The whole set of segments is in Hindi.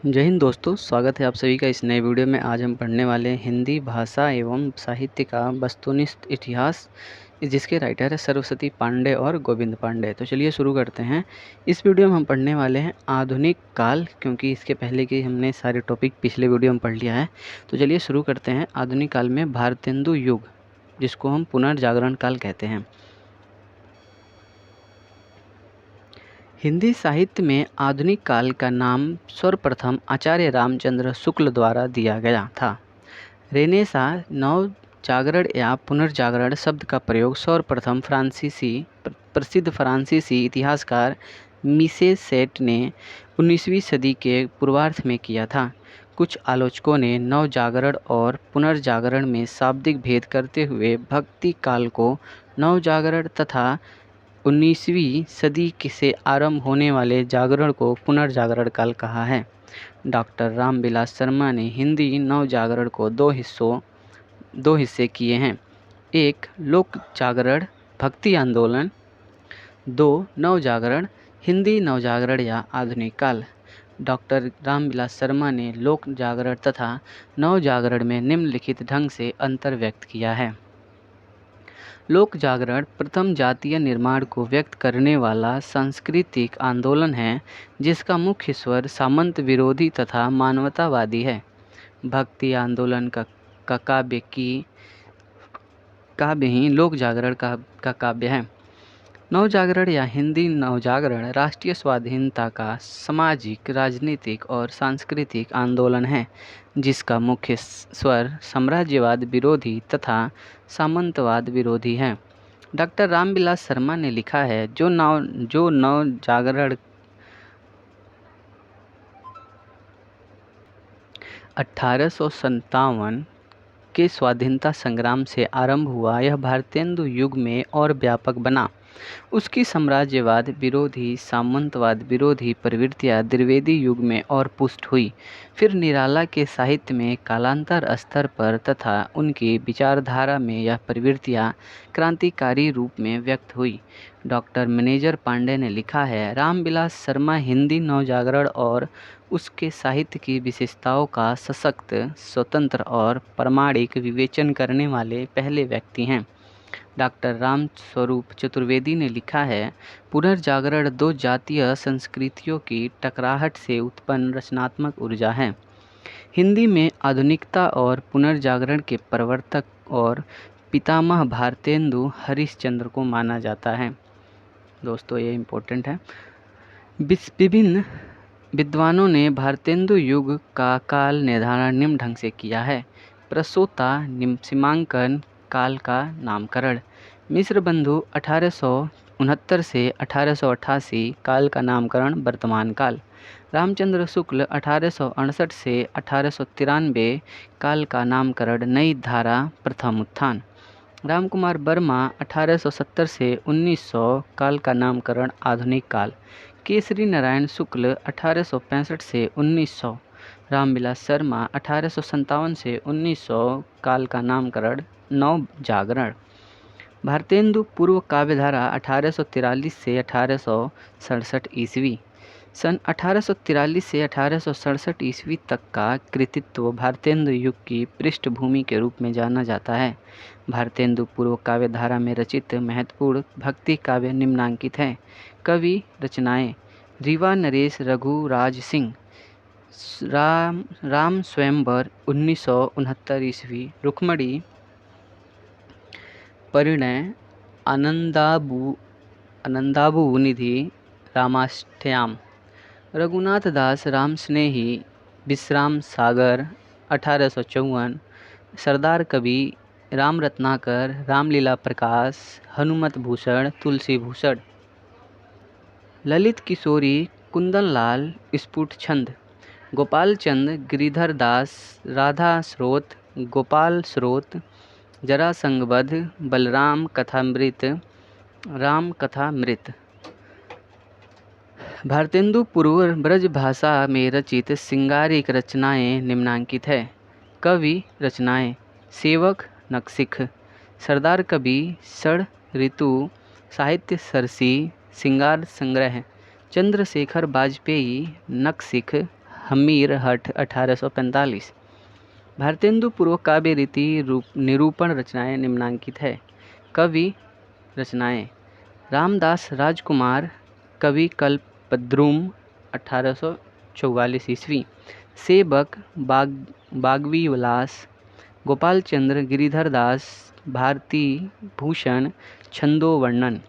जय हिंद दोस्तों, स्वागत है आप सभी का इस नए वीडियो में। आज हम पढ़ने वाले हैं हिंदी भाषा एवं साहित्य का वस्तुनिष्ठ इतिहास, जिसके राइटर है सरस्वती पांडे और गोविंद पांडे। तो चलिए शुरू करते हैं। इस वीडियो में हम पढ़ने वाले हैं आधुनिक काल, क्योंकि इसके पहले की हमने सारे टॉपिक पिछले वीडियो में पढ़ लिया है। तो चलिए शुरू करते हैं। आधुनिक काल में भारतेंदु युग, जिसको हम पुनर्जागरण काल कहते हैं। हिंदी साहित्य में आधुनिक काल का नाम सर्वप्रथम आचार्य रामचंद्र शुक्ल द्वारा दिया गया था। रेनेसा नव जागरण या पुनर्जागरण शब्द का प्रयोग सर्वप्रथम प्रसिद्ध फ्रांसीसी इतिहासकार मिशेल सेट ने 19वीं सदी के पूर्वार्ध में किया था। कुछ आलोचकों ने नव जागरण और पुनर्जागरण में शाब्दिक भेद करते हुए भक्ति काल को नव जागरण तथा 19वीं सदी से आरंभ होने वाले जागरण को पुनर्जागरण काल कहा है। डॉक्टर रामविलास शर्मा ने हिंदी नव जागरण को दो हिस्से किए हैं। एक, लोक जागरण भक्ति आंदोलन। दो, नव जागरण हिंदी नव जागरण या आधुनिक काल। डॉक्टर रामविलास शर्मा ने लोक जागरण तथा नव जागरण में निम्नलिखित ढंग से अंतर व्यक्त किया है। लोक जागरण प्रथम जातीय निर्माण को व्यक्त करने वाला सांस्कृतिक आंदोलन है, जिसका मुख्य स्वर सामंत विरोधी तथा मानवतावादी है। भक्ति आंदोलन का काव्य ही लोक जागरण का काव्य है। नवजागरण या हिंदी नवजागरण राष्ट्रीय स्वाधीनता का सामाजिक, राजनीतिक और सांस्कृतिक आंदोलन है, जिसका मुख्य स्वर साम्राज्यवाद विरोधी तथा सामंतवाद विरोधी है। डॉक्टर रामविलास शर्मा ने लिखा है, जो नवजागरण 1857 के स्वाधीनता संग्राम से आरंभ हुआ, यह भारतेंदु युग में और व्यापक बना। उसकी साम्राज्यवाद विरोधी, सामंतवाद विरोधी प्रवृत्तियां द्विवेदी युग में और पुष्ट हुई। फिर निराला के साहित्य में कालांतर स्तर पर तथा उनकी विचारधारा में यह प्रवृत्तियां क्रांतिकारी रूप में व्यक्त हुई। डॉक्टर मैनेजर पांडे ने लिखा है, रामविलास शर्मा हिंदी नवजागरण और उसके साहित्य की विशेषताओं का सशक्त, स्वतंत्र और प्रामाणिक विवेचन करने वाले पहले व्यक्ति हैं। डॉक्टर रामस्वरूप चतुर्वेदी ने लिखा है, पुनर्जागरण दो जातीय संस्कृतियों की टकराहट से उत्पन्न रचनात्मक ऊर्जा है। हिंदी में आधुनिकता और पुनर्जागरण के प्रवर्तक और पितामह भारतेंदु हरिश्चंद्र को माना जाता है। दोस्तों, ये इम्पोर्टेंट है। विभिन्न विद्वानों ने भारतेंदु युग का काल निर्धारण निम्न ढंग से किया है। प्रसोता सीमांकन काल का नामकरण। मिश्र बंधु 1869 से 1888 काल का नामकरण वर्तमान काल। रामचंद्र शुक्ल 1868 से 1893 काल का नामकरण नई धारा प्रथम उत्थान। रामकुमार वर्मा 1870 से 1900 काल का नामकरण आधुनिक काल। केसरी नारायण शुक्ल 1865 से 1900। रामविलास शर्मा 1857 से 1900 काल का नामकरण नव जागरण। भारतेंदु पूर्व काव्यधारा 1843 से 1867 ईस्वी। सन 1843 से 1867 ईस्वी तक का कृतित्व भारतेंदु युग की पृष्ठभूमि के रूप में जाना जाता है। भारतेंदु पूर्व काव्यधारा में रचित महत्वपूर्ण भक्ति काव्य निम्नांकित हैं। कवि रचनाएं: रीवा नरेश रघुराज सिंह, राम स्वयंवर 1969 ईस्वी, रुक्मणी परिणय, आनंदाबु निधि, रामाष्टयाम। रघुनाथ दास राम स्नेही, विश्राम सागर 1854। सरदार कवि राम रत्नाकर, रामलीला प्रकाश, हनुमत भूषण, तुलसी भूषण। ललित किशोरी कुंदनलाल स्फुट छंद। गोपाल चंद गिरिधर दास, राधा स्रोत, गोपाल स्रोत, जरासंगवध, बलराम कथामृत, राम कथामृत। भारतेंदु पूर्व ब्रज भाषा में रचित श्रृंगारिक रचनाएं निम्नांकित है। कवि रचनाएं: सेवक नखशिख, सरदार कवि षड ऋतु, साहित्य सरसी, श्रृंगार संग्रह, चंद्रशेखर वाजपेयी नखशिख, हमीर हठ 1845। भारतेंदु पूर्व काव्य रीति निरूपण रचनाएं निम्नांकित है। कवि रचनाएं: रामदास राजकुमार, कवि कल्पद्रुम 1844 ईस्वी, सेवक बागवी विलास, गोपाल चंद्र गिरिधर दास, भारती भूषण छंदो वर्णन,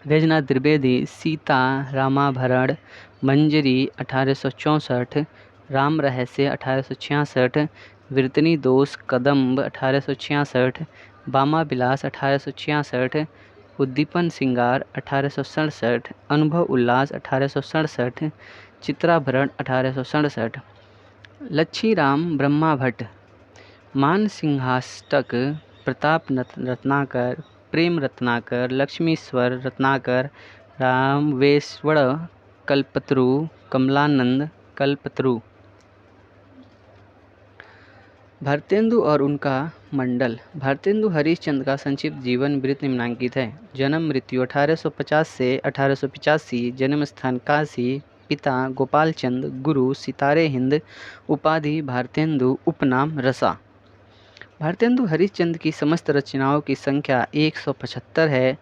वैजनाथ द्विवेदी, सीता रामाभरण, मंजरी 1864, राम रहस्य 1866, वीरतनी दोष कदम्ब 1866, बामा विलास 1866, उद्दीपन सिंगार 1867, अनुभव उल्लास 1867, चित्राभरण 1867, लच्छीराम ब्रह्मा भट्ट, मान सिंहाष्टक, प्रताप रत्नाकर, प्रेम रत्नाकर, लक्ष्मीश्वर रत्नाकर, रामवेश्वर कल्पतरु, कमलानंद कल्पतरु। भारतेंदु और उनका मंडल। भारतेंदु हरिश्चंद्र का संक्षिप्त जीवन वृत्त निम्नांकित है। जन्म मृत्यु 1850 से 1885, जन्म स्थान काशी, पिता गोपाल चंद, गुरु सितारे हिंद, उपाधि भारतेंदु, उपनाम रसा। भारतेंदु हरिश्चंद्र की समस्त रचनाओं की संख्या 175 है।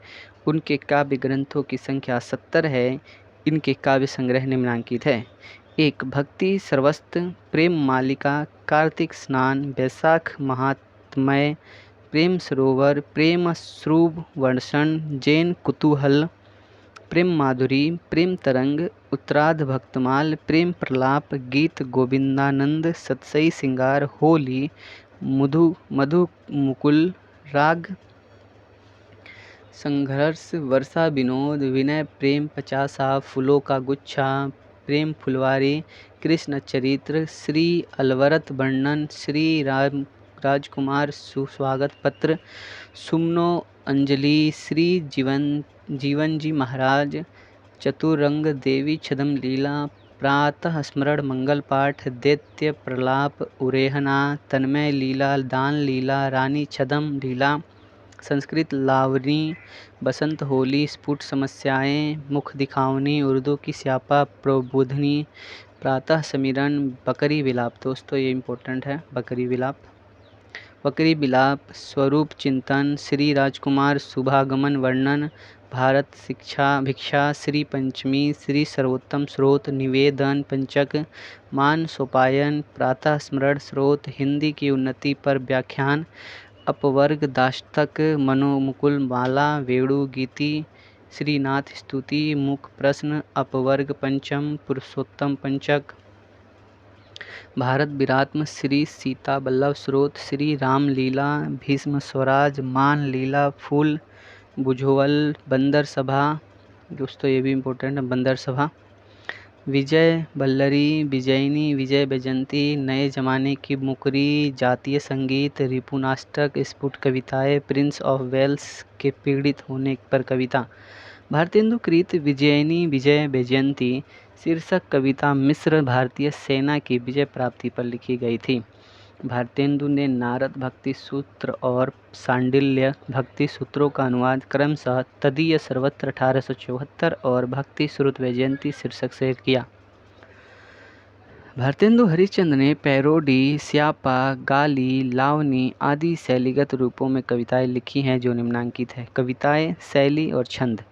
उनके काव्य ग्रंथों की संख्या 70 है। इनके काव्य संग्रह निम्नांकित है। 1. भक्ति सर्वस्त्र, प्रेम मालिका, कार्तिक स्नान, वैशाख महात्म्य, प्रेम सरोवर, प्रेम श्रुभ वर्षण, जैन कुतूहल, प्रेम माधुरी, प्रेम तरंग, उत्तरार्ध भक्तमाल, प्रेम प्रलाप, गीत गोविंदानंद, सतसई सिंगार, होली, मधु मुकुल, राग संघर्ष, वर्षा विनोद, विनय प्रेम, 50, फूलों का गुच्छा, प्रेम फुलवारी, कृष्ण चरित्र, श्री अलवरत वर्णन, श्री राजकुमार सुस्वागत पत्र, सुमनो अंजलि, श्री जीवन जी महाराज, चतुरंग देवी छदम लीला, प्रातः स्मरण मंगल पाठ, दैत्य प्रलाप, उरेहना, तन्मय लीला, दान लीला, रानी छदम लीला, संस्कृत लावनी, बसंत होली, स्फुट समस्याएं, मुख दिखावनी, उर्दू की स्यापा, प्रबोधनी, प्रातः समीरण, बकरी विलाप। दोस्तों ये इम्पोर्टेंट है, बकरी विलाप, स्वरूप चिंतन, श्री राजकुमार शुभागमन वर्णन, भारत भिक्षा, श्री पंचमी, श्री सर्वोत्तम स्रोत, निवेदन पंचक, मान सोपायन, प्रातः स्मरण स्रोत, हिंदी की उन्नति पर व्याख्यान, अपवर्ग दाष्टक, मनोमुकुल माला, वेणु गीति, श्रीनाथ स्तुति, मुख प्रश्न, अपवर्ग पंचम, पुरुषोत्तम पंचक, भारत विरात्म, श्री सीता वल्लभ स्रोत, श्री राम लीला, भीष्म स्वराज, मान लीला, फूल बुझोवल, बंदर सभा। दोस्तों ये भी इम्पोर्टेंट है, बंदर सभा, विजय बल्लरी, विजयनी, विजय बैजंती, नए जमाने की मुकरी, जातीय संगीत, रिपुनाष्टक, स्फुट कविताएं, प्रिंस ऑफ वेल्स के पीड़ित होने पर कविता, भारतेंदु कृत विजयनी, विजय बैजयंती शीर्षक कविता मिस्र भारतीय सेना की विजय प्राप्ति पर लिखी गई थी। भारतेंदु ने नारद भक्ति सूत्र और सांडिल्य भक्ति सूत्रों का अनुवाद क्रमशः तदीय सर्वत्र 1874 और भक्ति श्रुत वैजयंती शीर्षक से किया। भारतेंदु हरिश्चंद्र ने पैरोडी, स्यापा, गाली, लावनी आदि शैलीगत रूपों में कविताएं लिखी हैं जो निम्नांकित है। कविताएं, शैली और छंद: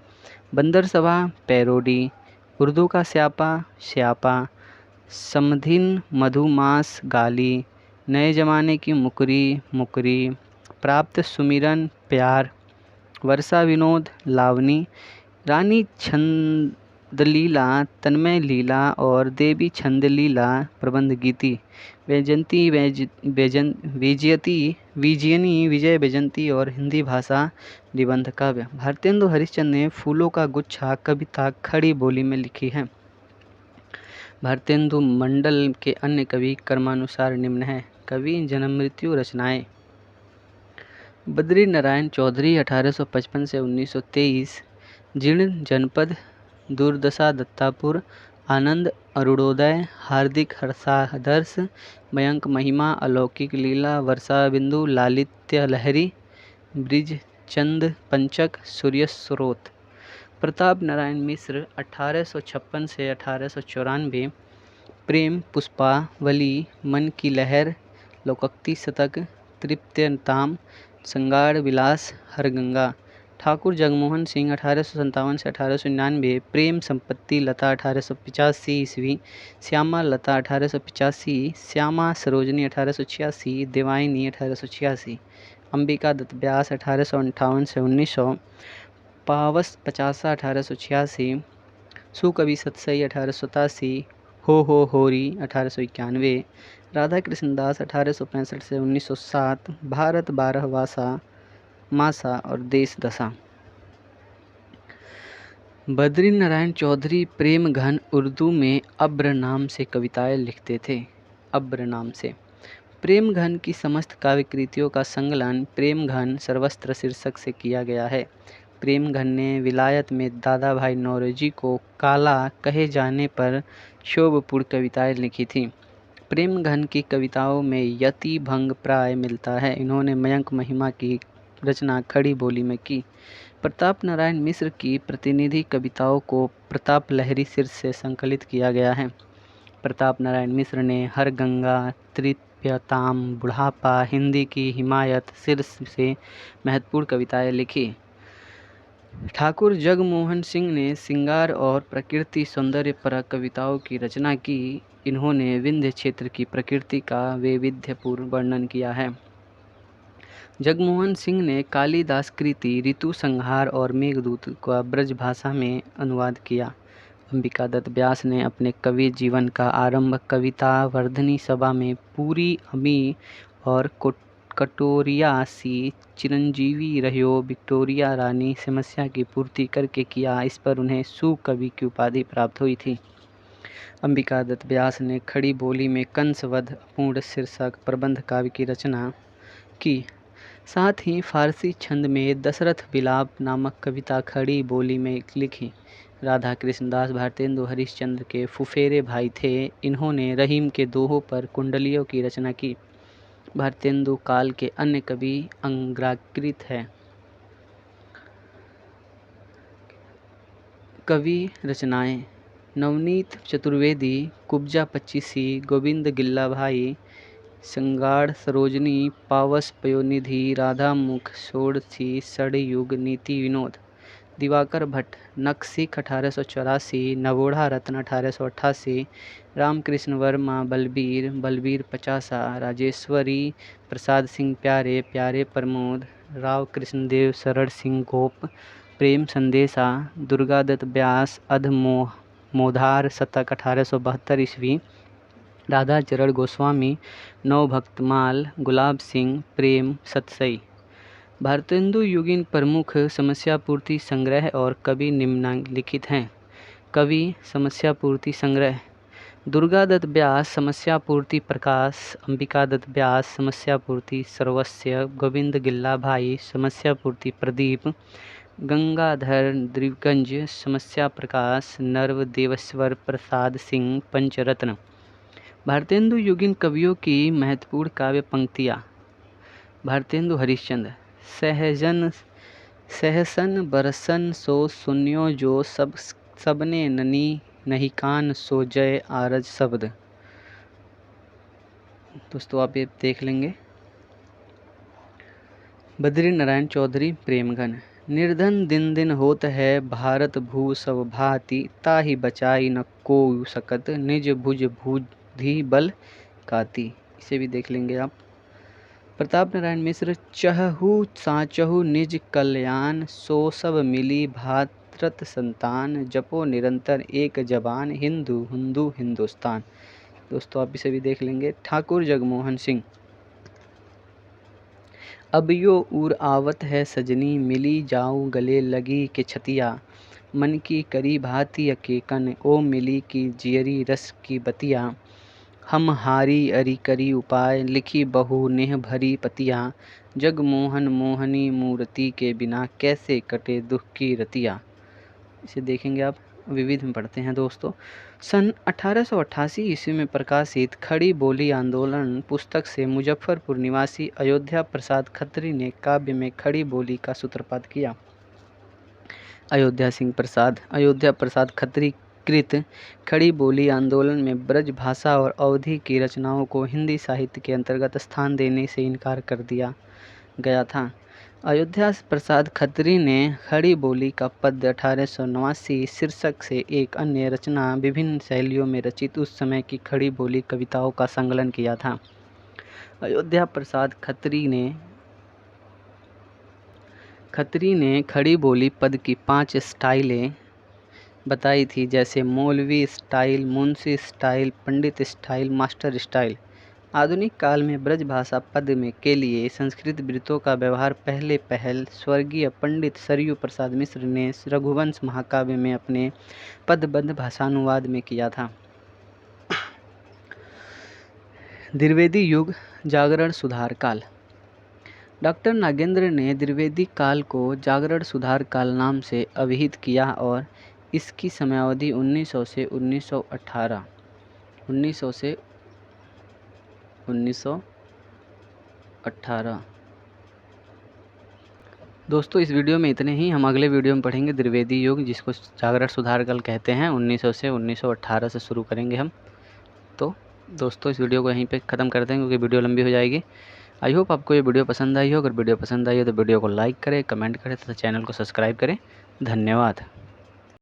बंदर सभा पैरोडी, उर्दू का स्यापा, समधिन मधुमास गाली, नए जमाने की मुकरी, प्राप्त सुमिरन प्यार, वर्षा विनोद लावनी, रानी छंदलीला तन्मय लीला और देवी छंदलीला प्रबंध गीति, वैजयंती विजयनी विजय बैजंती और हिंदी भाषा निबंध काव्य। भारतेंदु हरिश्चंद्र ने फूलों का गुच्छा कविता खड़ी बोली में लिखी है। भारतेंदु मंडल के अन्य कवि क्रमानुसार निम्न हैं। कवि जन्म मृत्यु रचनाएं: बद्री नारायण चौधरी 1855 से 1923, जीर्ण जनपद, दुर्दशा दत्तापुर, आनंद अरुणोदय, हार्दिक हर्षादर्श, मयंक महिमा, अलौकिक लीला, वर्षा बिंदु, लालित्य लहरी, ब्रिजचंद पंचक, सूर्य स्रोत। प्रताप नारायण मिश्र 1856 से 1894, प्रेम पुष्पावली, मन की लहर, लोकोक्ति शतक, तृप्यताम, श्रृंगार विलास, हरगंगा। ठाकुर जगमोहन सिंह 1857 से 1899, प्रेम संपत्ति लता 1885 ईस्वी, श्यामा लता 1885, श्यामा सरोजनी 1886, देवायनी 1886, अंबिका दत्त व्यास 1858 से 1900, पावस पचासा 1886, सुकवि सतसई 1887, हो होरी 1891, राधा कृष्ण दास 1865 से 1907, भारत 12 वासा, मासा और देश दशा। बद्री नारायण चौधरी प्रेम घन उर्दू में अब्र नाम से कविताएं लिखते थे। अब्र नाम से प्रेम घन की समस्त काव्य कृतियों का संकलन प्रेम घन सर्वस्त्र शीर्षक से किया गया है। प्रेम घन ने विलायत में दादा भाई नौरोजी को काला कहे जाने पर क्षोभपूर्ण कविताएं लिखी थीं। प्रेम घन की कविताओं में यति भंग प्राय मिलता है। इन्होंने मयंक महिमा की रचना खड़ी बोली में की। प्रताप नारायण मिश्र की प्रतिनिधि कविताओं को प्रताप लहरी शीर्ष से संकलित किया गया है। प्रताप नारायण मिश्र ने हरगंगा, तृप्यताम, बुढ़ापा, हिंदी की हिमायत शीर्ष से महत्वपूर्ण कविताएं लिखी। ठाकुर जगमोहन सिंह ने श्रृंगार और प्रकृति सौंदर्य पर कविताओं की रचना की। इन्होंने विंध्य क्षेत्र की प्रकृति का वैविध्यपूर्ण वर्णन किया है। जगमोहन सिंह ने कालिदास कृति ऋतु संहार और मेघदूत का ब्रज भाषा में अनुवाद किया। अंबिका दत्त व्यास ने अपने कवि जीवन का आरंभ कविता वर्धनी सभा में पूरी अमी और कटोरिया सी चिरंजीवी रहो विक्टोरिया रानी समस्या की पूर्ति करके किया। इस पर उन्हें सुकवि की उपाधि प्राप्त हुई थी। अंबिका दत्त व्यास ने खड़ी बोली में कंसवध अपूर्ण शीर्षक प्रबंध काव्य की रचना की। साथ ही फारसी छंद में दशरथ विलाप नामक कविता खड़ी बोली में लिखी। राधा कृष्णदास भारतेंदु हरिश्चंद्र के फुफेरे भाई थे। इन्होंने रहीम के दोहों पर कुंडलियों की रचना की। भारतेंदु काल के अन्य कवि अंग्राकृत है। कवि रचनाएं नवनीत चतुर्वेदी, कुब्जा पच्चीसी, गोविंद गिल्ला भाई, श्रृंगार सरोजनी, पावस पयोनिधि, राधा मुख, षोडशी, षडयुग, नीति विनोद। दिवाकर भट्ट, नखशिख 1884, नवोढ़ा रत्न 1888, रामकृष्ण वर्मा बलबीर, बलबीर पचासा, राजेश्वरी प्रसाद सिंह प्यारे, प्यारे प्रमोद, राव कृष्णदेव, शरण सिंह गोप, प्रेम संदेशा, दुर्गादत्त व्यास, अधमोधार शतक 1872 ईस्वी, राधा चरण गोस्वामी, नवभक्तमाल, गुलाब सिंह, प्रेम सतसई। भारतेंदु युगीन प्रमुख समस्या पूर्ति संग्रह और कवि निम्नलिखित हैं। कवि समस्या पूर्ति संग्रह दुर्गादत्त व्यास समस्या पूर्ति प्रकाश, अंबिका दत्त व्यास समस्या पूर्ति सर्वस्व, गोविंद गिल्ला भाई समस्या पूर्ति प्रदीप, गंगाधर द्विगंज समस्या प्रकाश, नर्व देवेश्वर प्रसाद सिंह पंचरत्न। भारतेंदु युगीन कवियों की महत्वपूर्ण काव्य पंक्तियाँ। भारतेंदु हरिश्चंद्र, सहसन बरसन सो सुन्यो जो सबने ननी नहीं कान सो जय आरज शब्द। दोस्तों आप ये देख लेंगे। बद्री नारायण चौधरी प्रेमघन, निर्धन दिन दिन होत है भारत भू सब भांति, ताहि बचाई न को सकत निज भुज बुद्धि बल काती। इसे भी देख लेंगे आप। प्रताप नारायण मिश्र, चहु साचहु निज कल्याण, सो सब मिली भातृत संतान, जपो निरंतर एक जबान, हिंदू हिंदू हिंदुस्तान। दोस्तों आप इसे भी देख लेंगे। ठाकुर जगमोहन सिंह, अब यो उर आवत है सजनी, मिली जाऊं गले लगी के छतिया, मन की करी भाती अकेकन, ओ मिली की जियरी रस की बतिया, हम हारी अरि करी उपाय, लिखी बहु नेह भरी पतिया, जगमोहन मोहनी मूर्ति के बिना कैसे कटे दुख की रतिया। इसे देखेंगे आप। विविध में पढ़ते हैं दोस्तों। सन 1888 ईस्वी में प्रकाशित खड़ी बोली आंदोलन पुस्तक से मुजफ्फरपुर निवासी अयोध्या प्रसाद खत्री ने काव्य में खड़ी बोली का सूत्रपात किया। अयोध्या प्रसाद खत्री कृत खड़ी बोली आंदोलन में ब्रज भाषा और अवधी की रचनाओं को हिंदी साहित्य के अंतर्गत स्थान देने से इनकार कर दिया गया था। अयोध्या प्रसाद खत्री ने खड़ी बोली का पद्य 1889 शीर्षक से एक अन्य रचना विभिन्न शैलियों में रचित उस समय की खड़ी बोली कविताओं का संकलन किया था। अयोध्या प्रसाद खत्री ने खड़ी बोली पद की 5 स्टाइलें बताई थी, जैसे मौलवी स्टाइल, मुंशी स्टाइल, पंडित स्टाइल, मास्टर स्टाइल। आधुनिक काल में ब्रज भाषा पद में के लिए संस्कृत वृत्तों का व्यवहार पहल स्वर्गीय पंडित सरयू प्रसाद मिश्र ने रघुवंश महाकाव्य में अपने पदबद्ध भाषानुवाद में किया था। द्विवेदी युग, जागरण सुधार काल। डॉक्टर नागेंद्र ने द्विवेदी काल को जागरण सुधार काल नाम से अभिहित किया और इसकी समयावधि 1900 से 1918 दोस्तों, इस वीडियो में इतने ही। हम अगले वीडियो में पढ़ेंगे द्विवेदी युग, जिसको जागरण सुधार काल कहते हैं। 1900 से 1918 से शुरू करेंगे हम। तो दोस्तों, इस वीडियो को यहीं पे ख़त्म करते हैं क्योंकि वीडियो लंबी हो जाएगी। आई होप आपको ये वीडियो पसंद आई हो। अगर वीडियो पसंद आई हो तो वीडियो को लाइक करें, कमेंट करें तथा चैनल को सब्सक्राइब करें। धन्यवाद।